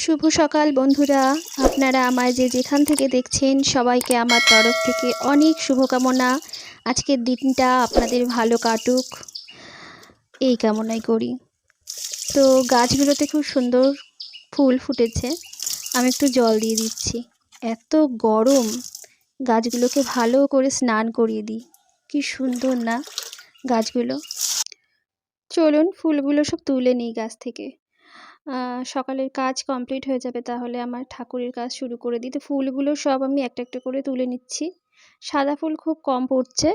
শুভ সকাল বন্ধুরা, আপনারা আমায় যেখান থেকে দেখছেন সবাইকে আমার তরফ থেকে অনেক শুভকামনা। আজকের দিনটা আপনাদের ভালো কাটুক এই কামনাই করি। তো গাছগুলোতে খুব সুন্দর ফুল ফুটেছে, আমি একটু জল দিয়ে দিচ্ছি। এত গরম, গাছগুলোকে ভালো করে স্নান করিয়ে দিই। কি সুন্দর না গাছগুলো। চলুন ফুলগুলো সব তুলে নিই গাছ থেকে। সকালের কাজ কমপ্লিট হয়ে যাবে, তাহলে আমার ঠাকুরের কাজ শুরু করে দিই। তো ফুলগুলো সব আমি একটা একটা করে তুলে নিচ্ছি। সাদা ফুল খুব কম পড়ছে,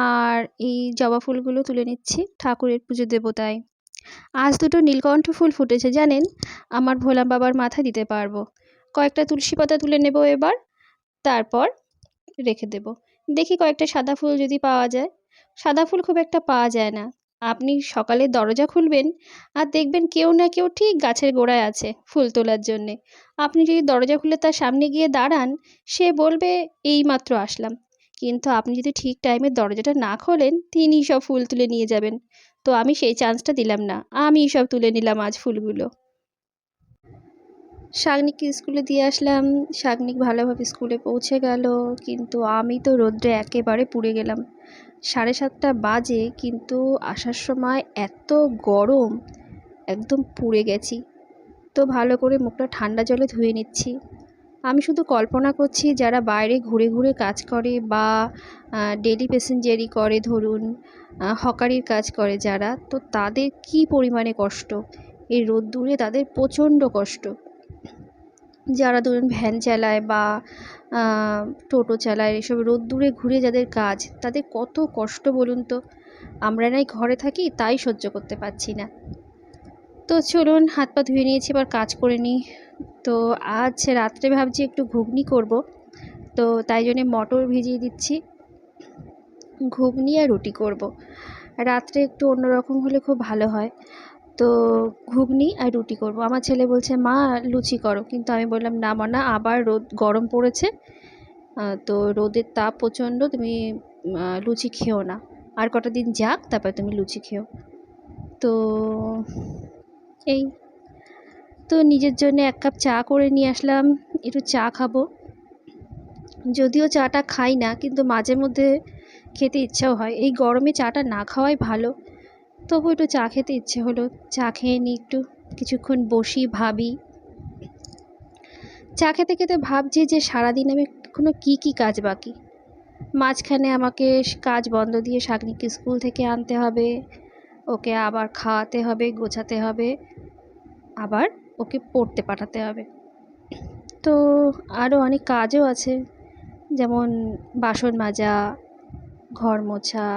আর এই জবা ফুলগুলো তুলে নিচ্ছি, ঠাকুরের পুজো দেবো তাই। আজ দুটো নীলকণ্ঠ ফুল ফুটেছে জানেন, আমার ভোলা বাবার মাথায় দিতে পারবো। কয়েকটা তুলসী পাতা তুলে নেব এবার, তারপর রেখে দেব। দেখি কয়েকটা সাদা ফুল যদি পাওয়া যায়। সাদা ফুল খুব একটা পাওয়া যায় না। আপনি সকালে দরজা খুলবেন আর দেখবেন কেউ না কেউ ঠিক গাছের গোড়ায় আছে ফুল তোলার জন্যে। আপনি যদি দরজা খুলে তার সামনে গিয়ে দাঁড়ান, সে বলবে এইমাত্র আসলাম। কিন্তু আপনি যদি ঠিক টাইমে দরজাটা না খোলেন, তিনি সব ফুল তুলে নিয়ে যাবেন। তো আমি সেই চান্সটা দিলাম না, আমি সব তুলে নিলাম আজ ফুলগুলো। শাগনিককে স্কুলে দিয়ে আসলাম, শাগনিক ভালোভাবে স্কুলে পৌঁছে গেল, কিন্তু আমি তো রোদ্রে একেবারে পুড়ে গেলাম। 7:30 বাজে, কিন্তু আসার সময় এত গরম, একদম পুড়ে গেছি। তো ভালো করে মুখটা ঠান্ডা জলে ধুয়ে নিচ্ছি। আমি শুধু কল্পনা করছি যারা বাইরে ঘুরে ঘুরে কাজ করে বা ডেলি প্যাসেঞ্জারি করে, ধরুন হকারির কাজ করে যারা, তো তাদের কি পরিমাণে কষ্ট। এই রোদ্দুরে তাদের প্রচণ্ড কষ্ট। যারা ধরুন ভ্যান চালায় বা টোটো চালায়, এসব রোদ্দুরে ঘুরে যাদের কাজ, তাদের কত কষ্ট বলুন তো। আমরা নাই ঘরে থাকি, তাই সহ্য করতে পারছি না। তো চলুন, হাত পা ধুয়ে নিয়েছি, এবার কাজ করে নিই। তো আজ রাত্রে ভাবছি একটু ঘুগনি করব, তো তাই জন্যে মটর ভিজিয়ে দিচ্ছি। ঘুগনি আর রুটি করব। রাত্রে একটু অন্যরকম হলে খুব ভালো হয়। তো ঘুগনি আর রুটি করব। আমার ছেলে বলছে মা লুচি করো, কিন্তু আমি বললাম না মা, না, আবার রোদ গরম পড়েছে, তো রোদের তাপ প্রচণ্ড, তুমি লুচি খেও না, আর কটা দিন যাক তারপর তুমি লুচি খেও। তো এই তো নিজের জন্য 1 কাপ চা করে নিয়ে আসলাম, একটু চা খাবো। যদিও চাটা খাই না, কিন্তু মাঝে মধ্যে খেতে ইচ্ছাও হয়। এই গরমে চাটা না খাওয়াই ভালো, তবু একটু চা খেতে ইচ্ছে হলো। চা খেয়ে নিই, একটু কিছুক্ষণ বসি, ভাবি। চা খেতে খেতে ভাবছি যে সারাদিন আমি এখনো কী কাজ বাকি। মাঝখানে আমাকে কাজ বন্ধ দিয়ে শাগনিককে স্কুল থেকে আনতে হবে, ওকে আবার খাওয়াতে হবে, গোছাতে হবে, আবার ওকে পড়তে পাঠাতে হবে। তো আরও অনেক কাজও আছে, যেমন বাসন মাজা, ঘর মোছা।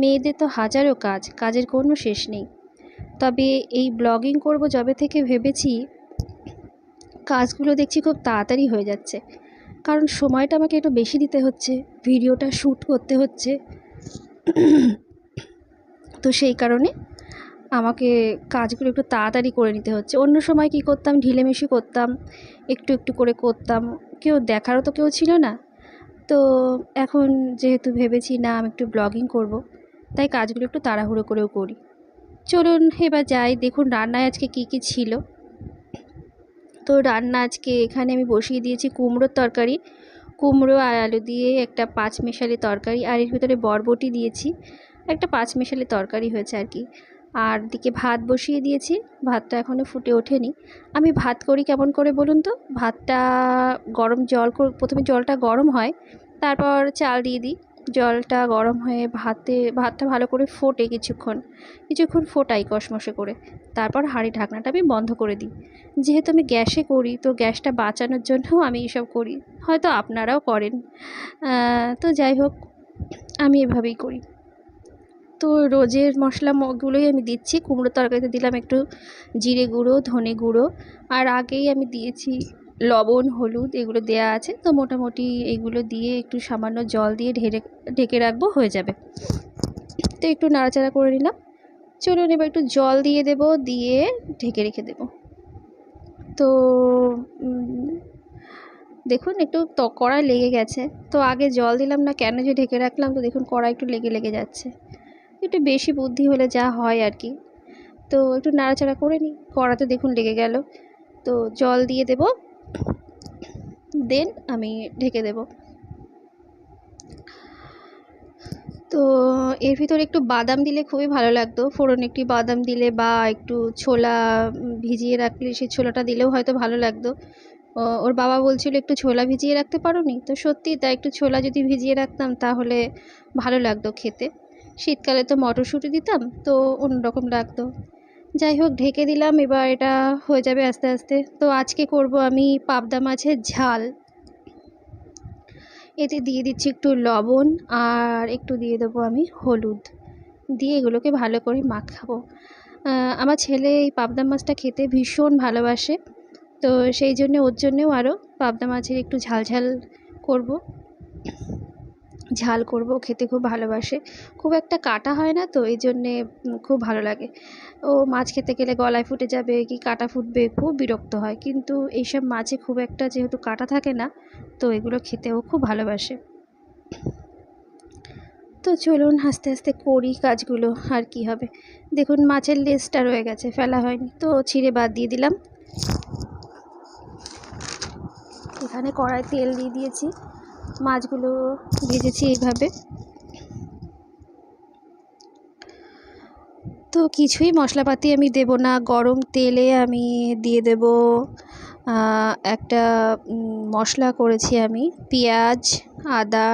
মেয়েদের তো হাজারো কাজ, কাজের কোনো শেষ নেই। তবে এই ব্লগিং করব যবে থেকে ভেবেছি, কাজগুলো দেখছি খুব তাড়াতাড়ি হয়ে যাচ্ছে, কারণ সময়টা আমাকে একটু বেশি দিতে হচ্ছে, ভিডিওটা শ্যুট করতে হচ্ছে। তো সেই কারণে আমাকে কাজগুলো একটু তাড়াতাড়ি করে নিতে হচ্ছে। অন্য সময় কী করতাম, ঢিলেমিশি করতাম, একটু একটু করে করতাম, কেউ দেখারও তো কেউ ছিল না। তো এখন যেহেতু ভেবেছি না আমি একটু ব্লগিং করব, তাই কাজগুলো একটু তাড়াহুড়ো করেও করি। চলুন এবার যাই, দেখুন রান্নায় আজকে কী কী ছিল। তো রান্না আজকে এখানে আমি বসিয়ে দিয়েছি কুমড়োর তরকারি, কুমড়ো আর আলু দিয়ে একটা পাঁচমেশালি তরকারি, আর এর ভিতরে বরবটি দিয়েছি, একটা পাঁচমেশালি তরকারি হয়েছে আর কি। আর দিকে ভাত বসিয়ে দিয়েছি, ভাতটা এখনও ফুটে ওঠেনি। আমি ভাত করি কেমন করে বলুন তো, ভাতটা গরম জল প্রথমে জলটা গরম হয়, তারপর চাল দিয়ে দিই। জলটা গরম হয়ে ভাতটা ভালো করে ফোটে, কিছুক্ষণ ফোটাই কষমসে করে, তারপর হাঁড়ির ঢাকনাটা আমি বন্ধ করে দিই। যেহেতু আমি গ্যাসে করি, তো গ্যাসটা বাঁচানোর জন্যও আমি এসব করি, হয়তো আপনারাও করেন। তো যাই হোক, আমি এভাবেই করি। তো রোজের মশলাগুলোই আমি দিচ্ছি। কুমড়ো তরকারিতে দিলাম একটু জিরে গুঁড়ো, ধনে গুঁড়ো, আর আগেই আমি দিয়েছি লবণ, হলুদ, এগুলো দেয়া আছে। তো মোটামুটি এগুলো দিয়ে একটু সামান্য জল দিয়ে ঢেকে রাখবো, হয়ে যাবে। তো একটু নাড়াচাড়া করে নিলাম। চলুন এবার একটু জল দিয়ে দেব, দিয়ে ঢেকে রেখে দেব। তো দেখুন একটু কড়াই লেগে গেছে, তো আগে জল দিলাম না, কেন যে ঢেকে রাখলাম, তো দেখুন কড়াই একটু লেগে যাচ্ছে। একটু বেশি বুদ্ধি হলে যা হয় আর কি। তো একটু নাড়াচাড়া করে নিই, কড়াতে দেখুন লেগে গেল। তো জল দিয়ে দেব, দেন আমি ঢেকে দেব। তো এর ভিতরে একটু বাদাম দিলে খুবই ভালো লাগতো, ফোড়নে একটু বাদাম দিলে বা একটু ছোলা ভিজিয়ে রাখলে সেই ছোলাটা দিলেও হয়তো ভালো লাগতো। ওর বাবা বলছিল একটু ছোলা ভিজিয়ে রাখতে পারোনি, তো সত্যি তাই একটু ছোলা যদি ভিজিয়ে রাখতাম তাহলে ভালো লাগতো খেতে। শীতকালে তো মটরশুঁটি দিতাম, তো অন্যরকম লাগতো। যাই হোক, ঢেকে দিলাম, এবার এটা হয়ে যাবে আস্তে আস্তে। তো আজকে করব আমি পাবদা মাছের ঝাল। এতে দিয়ে দিচ্ছি একটু লবণ আর একটু দিয়ে দেবো আমি হলুদ, দিয়ে এগুলোকে ভালো করে মাখাবো। আমার ছেলে এই পাবদা মাছটা খেতে ভীষণ ভালোবাসে, তো সেই জন্যে ওর জন্যেও আরও পাবদা মাছের একটু ঝাল ঝাল করব। ঝাল করব, খেতে খুব ভালোবাসে। খুব একটা কাটা হয় না, তো এই জন্যে খুব ভালো লাগে। ও মাছ খেতে গেলে গলায় ফুটে যাবে কি কাটা ফুটবে, খুব বিরক্ত হয়। কিন্তু এইসব মাছে খুব একটা যেহেতু কাটা থাকে না, তো এগুলো খেতেও খুব ভালোবাসে। তো চলুন আস্তে আস্তে করি কাজগুলো, আর কি হবে। দেখুন মাছের লেজটা রয়ে গেছে, ফেলা হয়নি, তো ছিঁড়ে বাদ দিয়ে দিলাম। এখানে কড়াই তেল দিয়ে দিয়েছি, মাছগুলো ভেজেছি এইভাবে। তো কিছুই মশলাপাতি আমি দেব না, গরম তেলে আমি দিয়ে দেব একটা মশলা করেছি আমি, পেঁয়াজ, আদা,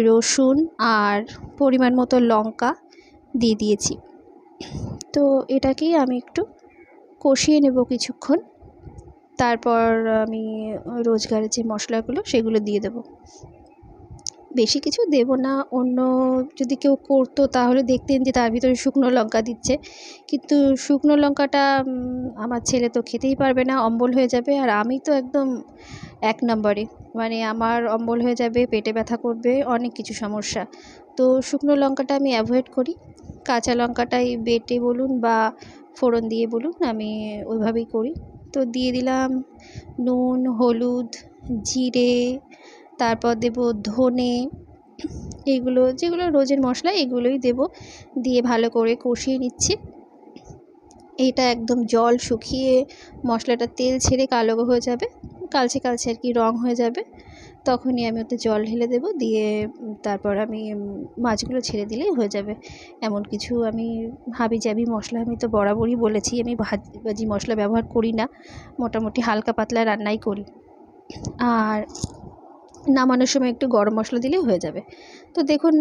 রসুন আর পরিমাণ মতো লঙ্কা দিয়ে দিয়েছি। তো এটাকেই আমি একটু কষিয়ে নেব কিছুক্ষণ, তারপর আমি রোজগারের যে মশলাগুলো সেগুলো দিয়ে দেব। বেশি কিছু দেব না, অন্য যদি কেউ করতো তাহলে দেখতেন যে তার ভিতরে শুকনো লঙ্কা দিচ্ছে, কিন্তু শুকনো লঙ্কাটা আমার ছেলে তো খেতেই পারবে না, অম্বল হয়ে যাবে। আর আমি তো একদম 1 নম্বরে, মানে আমার অম্বল হয়ে যাবে, পেটে ব্যথা করবে, অনেক কিছু সমস্যা। তো শুকনো লঙ্কাটা আমি অ্যাভয়েড করি, কাঁচা লঙ্কাটাই বেটে বলুন বা ফোড়ন দিয়ে বলুন, আমি ওইভাবেই করি। তো দিয়ে দিলাম নুন, হলুদ, জিরে, তারপর দেব ধনে, এইগুলো যেগুলো রোজের মশলা এগুলোই দেব, দিয়ে ভালো করে কষিয়ে নিচ্ছি। এটা একদম জল শুকিয়ে মশলাটা তেল ছেড়ে কালো হয়ে যাবে, কালচে কালচে আর কি রং হয়ে যাবে, তখনই আমি ওতে জল ঢেলে দেবো, দিয়ে তারপর আমি মাছগুলো ছেড়ে দিলেই হয়ে যাবে। এমন কিছু আমি হাবি জাবি মশলা আমি তো বরাবরই বলেছি আমি ভাজি মশলা ব্যবহার করি না, মোটামুটি হালকা পাতলা রান্নাই করি। আর নামানোর সময় একটু গরম মশলা দিলেই হয়ে যাবে। তো দেখুন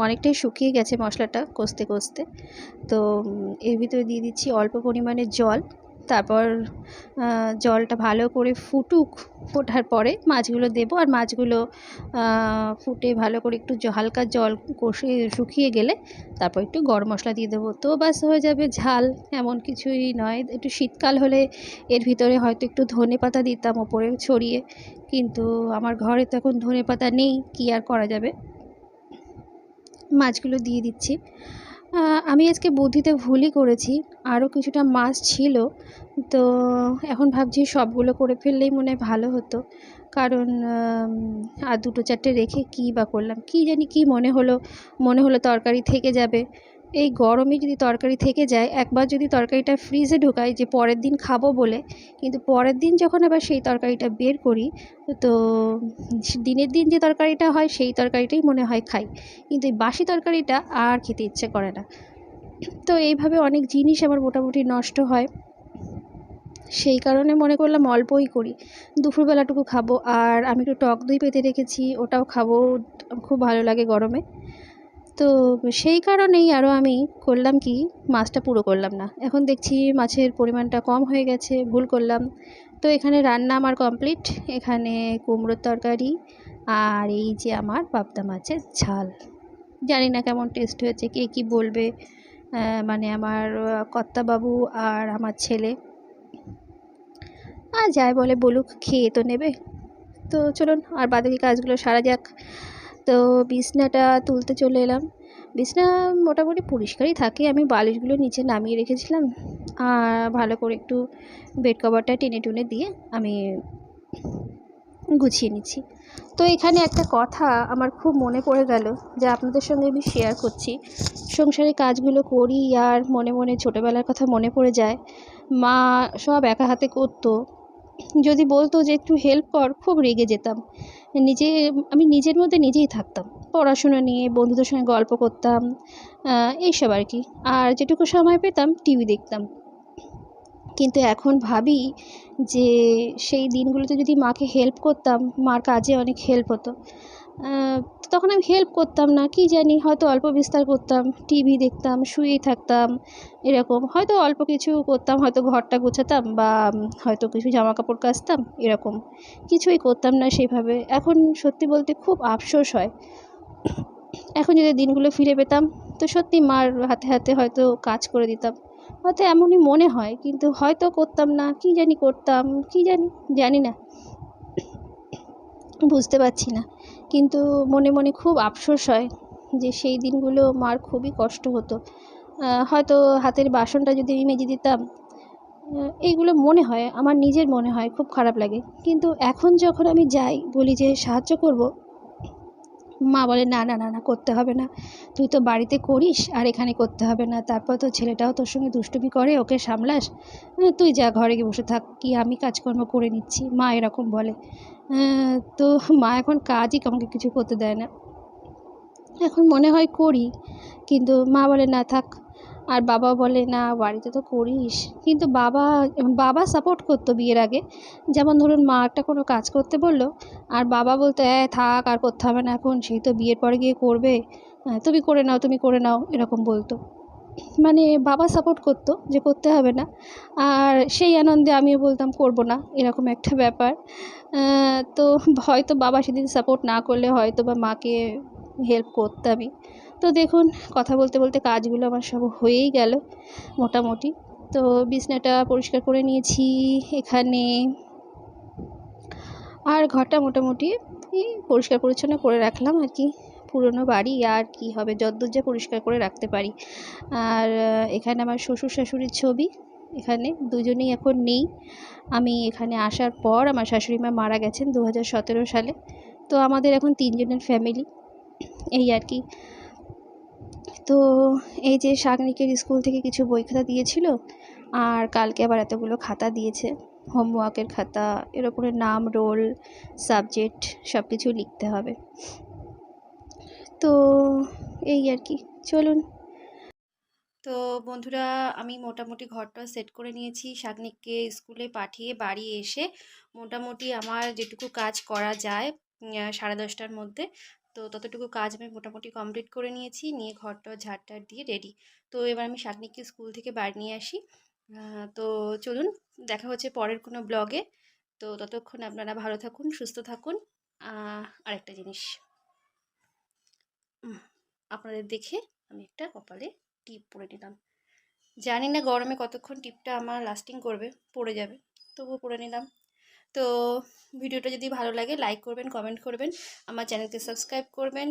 অনেকটাই শুকিয়ে গেছে মশলাটা কষতে কষতে। তো এর ভিতরে দিয়ে দিচ্ছি অল্প পরিমাণে জল, তারপর জলটা ভালো করে ফুটুক, ফোটার পরে মাছগুলো দেবো। আর মাছগুলো ফুটে ভালো করে একটু হালকা জল কষে শুকিয়ে গেলে তারপর একটু গরম মশলা দিয়ে দেবো, তো ব্যাস হয়ে যাবে ঝাল। এমন কিছুই নয়, একটু শীতকাল হলে এর ভিতরে হয়তো একটু ধনেপাতা দিতাম ওপরে ছড়িয়ে, কিন্তু আমার ঘরে তো এখন ধনেপাতা নেই, কী আর করা যাবে। মাছগুলো দিয়ে দিচ্ছি। আমি আজকে বুদ্ধিতে ভুলই করেছি, আরও কিছুটা মাছ ছিল, তো এখন ভাবছি সবগুলো করে ফেললেই মনে হয় ভালো হতো, কারণ আর 2-4টে রেখে কী বা করলাম, কী জানি কী মনে হলো তরকারি থেকে যাবে। এই গরমে যদি তরকারি থেকে যায়, একবার যদি তরকারিটা ফ্রিজে ঢোকাই যে পরের দিন খাবো বলে, কিন্তু পরের দিন যখন আবার সেই তরকারিটা বের করি, তো দিনের দিন যে তরকারিটা হয় সেই তরকারিটাই মনে হয় খাই, কিন্তু এই বাসি তরকারিটা আর খেতে ইচ্ছে করে না। তো এইভাবে অনেক জিনিস আমার মোটামুটি নষ্ট হয়, সেই কারণে মনে করলাম অল্পই করি, দুপুরবেলাটুকু খাবো। আর আমি একটু টক দই পেতে রেখেছি, ওটাও খাবো, খুব ভালো লাগে গরমে। তো সেই কারণেই আরও আমি করলাম কি, মাছটা পুরো করলাম না, এখন দেখছি মাছের পরিমাণটা কম হয়ে গেছে, ভুল করলাম। তো এখানে রান্না আমার কমপ্লিট, এখানে কুমড়োর তরকারি আর এই যে আমার পাবদা মাছের ঝাল। জানি না কেমন টেস্ট হয়েছে, কে কী বলবে, মানে আমার কর্তাবাবু আর আমার ছেলে, আর যাই বলে বলুক, খেয়ে তো নেবে। তো চলুন আর বাকি কাজগুলো সারা যাক। তো বিছনাটা তুলতে চলে এলাম, বিছনা মোটামুটি পরিষ্কারই থাকে, আমি বালিশগুলো নিচে নামিয়ে রেখেছিলাম, আর ভালো করে একটু বেড কভারটা টেনে টুনে দিয়ে আমি গুছিয়ে নিচ্ছি। তো এখানে একটা কথা আমার খুব মনে পড়ে গেল, যা আপনাদের সঙ্গে আমি শেয়ার করছি। সংসারে কাজগুলো করি আর মনে মনে ছোটোবেলার কথা মনে পড়ে যায়। মা সব একা হাতে করতো। যদি বলতো যে একটু হেল্প কর, খুব রেগে যেতাম। নিজে আমি নিজের মধ্যে নিজেই থাকতাম। পড়াশোনা নিয়ে বন্ধুদের সঙ্গে গল্প করতাম, এইসব আর কি। আর যেটুকু সময় পেতাম টিভি দেখতাম। কিন্তু এখন ভাবি যে সেই দিনগুলোতে যদি মাকে হেল্প করতাম, মার কাজে অনেক হেল্প হতো। তখন আমি হেল্প করতাম না, কী জানি হয়তো অল্প বিস্তার করতাম, টিভি দেখতাম, শুয়েই থাকতাম, এরকম। হয়তো অল্প কিছু করতাম, হয়তো ঘরটা গোছাতাম বা হয়তো কিছু জামাকাপড় কাচতাম, এরকম। কিছুই করতাম না সেভাবে। এখন সত্যি বলতে খুব আফসোস হয়। এখন যদি দিনগুলো ফিরে পেতাম তো সত্যি মার হাতে হাতে হয়তো কাজ করে দিতাম। হয়তো এমনই মনে হয়, কিন্তু হয়তো করতাম না, কী জানি করতাম, কী জানি, জানি না, বুঝতে পারছি না। কিন্তু মনে মনে খুব আফসোস হয় যে সেই দিনগুলো মার খুবই কষ্ট হতো। হয়তো হাতের বাসনটা যদি আমি মেজে দিতাম, এইগুলো মনে হয়, আমার নিজের মনে হয়, খুব খারাপ লাগে। কিন্তু এখন যখন আমি যাই বলি যে সাহায্য করব, মা বলে না না না না, করতে হবে না, তুই তো বাড়িতে করিস, আর এখানে করতে হবে না। তারপর তো ছেলেটাও তোর সঙ্গে দুষ্টুমি করে, ওকে সামলাস, তুই যা ঘরে গিয়ে বসে থাক, কি আমি কাজকর্ম করে নিচ্ছি, মা এরকম বলে। তো মা এখন কাজই আমাকে কিছু করতে দেয় না। এখন মনে হয় করি, কিন্তু মা বলে না থাক। আর বাবা বলে না, বাড়িতে তো করিস। কিন্তু বাবা সাপোর্ট করতো বিয়ের আগে। যেমন ধরুন মা একটা কোনো কাজ করতে বললো, আর বাবা বলতো থাক, আর করতে হবে না এখন, সেই তো বিয়ের পরে গিয়ে করবে, তুমি করে নাও, তুমি করে নাও, এরকম বলতো। মানে বাবা সাপোর্ট করতো যে করতে হবে না, আর সেই আনন্দে আমিও বলতাম করব না, এরকম একটা ব্যাপার। তো হয়তো বাবা সেদিন সাপোর্ট না করলে হয়তো বা মাকে হেল্প করতামই। তো দেখুন, কথা বলতে বলতে কাজগুলো আমার সব হয়েই গেল মোটামুটি। তো বিছনাটা পরিষ্কার করে নিয়েছি এখানে, আর ঘরটা মোটামুটি পরিষ্কার পরিচ্ছন্ন করে রাখলাম আর কি। পুরনো বাড়ি, আর কি হবে, যতদূর যা পরিষ্কার করে রাখতে পারি। আর এখানে আমার শ্বশুর শাশুড়ির ছবি, এখানে দুজনেই এখন নেই। আমি এখানে আসার পর আমার শাশুড়ি মা মারা গেছেন 2017 সালে। তো আমাদের এখন 3 জনের ফ্যামিলি, এই আর কি। তো এই যে শাগনিকের স্কুল থেকে কিছু বই খাতা দিয়েছিল, আর কালকে আবার এতগুলো খাতা দিয়েছে, হোমওয়ার্কের খাতা, এর ওপরে নাম, রোল, সাবজেক্ট সব কিছু লিখতে হবে। তো এই আর কি, চলুন। তো বন্ধুরা, আমি মোটামুটি ঘরটা সেট করে নিয়েছি। শাগনিককে স্কুলে পাঠিয়ে বাড়ি এসে মোটামুটি আমার যেটুকু কাজ করা যায় 10:30টার মধ্যে, তো ততটুকু কাজ আমি মোটামুটি কমপ্লিট করে নিয়েছি, নিয়ে ঘরটা ঝাড়টার দিয়ে রেডি। তো এবার আমি শাগনিককে স্কুল থেকে বাড়ি নিয়ে আসি। তো চলুন, দেখা হচ্ছে পরের কোনো ব্লগে। তো ততক্ষণ আপনারা ভালো থাকুন, সুস্থ থাকুন। আরেকটা জিনিস আপনাদের দেখে আমি একটা কপালে টিপ পরে নিলাম। জানি না গরমে কতক্ষণ টিপটা আমার লাস্টিং করবে, পড়ে যাবে, তবুও পরে নিলাম। তো ভিডিওটা যদি ভালো লাগে লাইক করবেন, কমেন্ট করবেন, আমার চ্যানেলকে সাবস্ক্রাইব করবেন,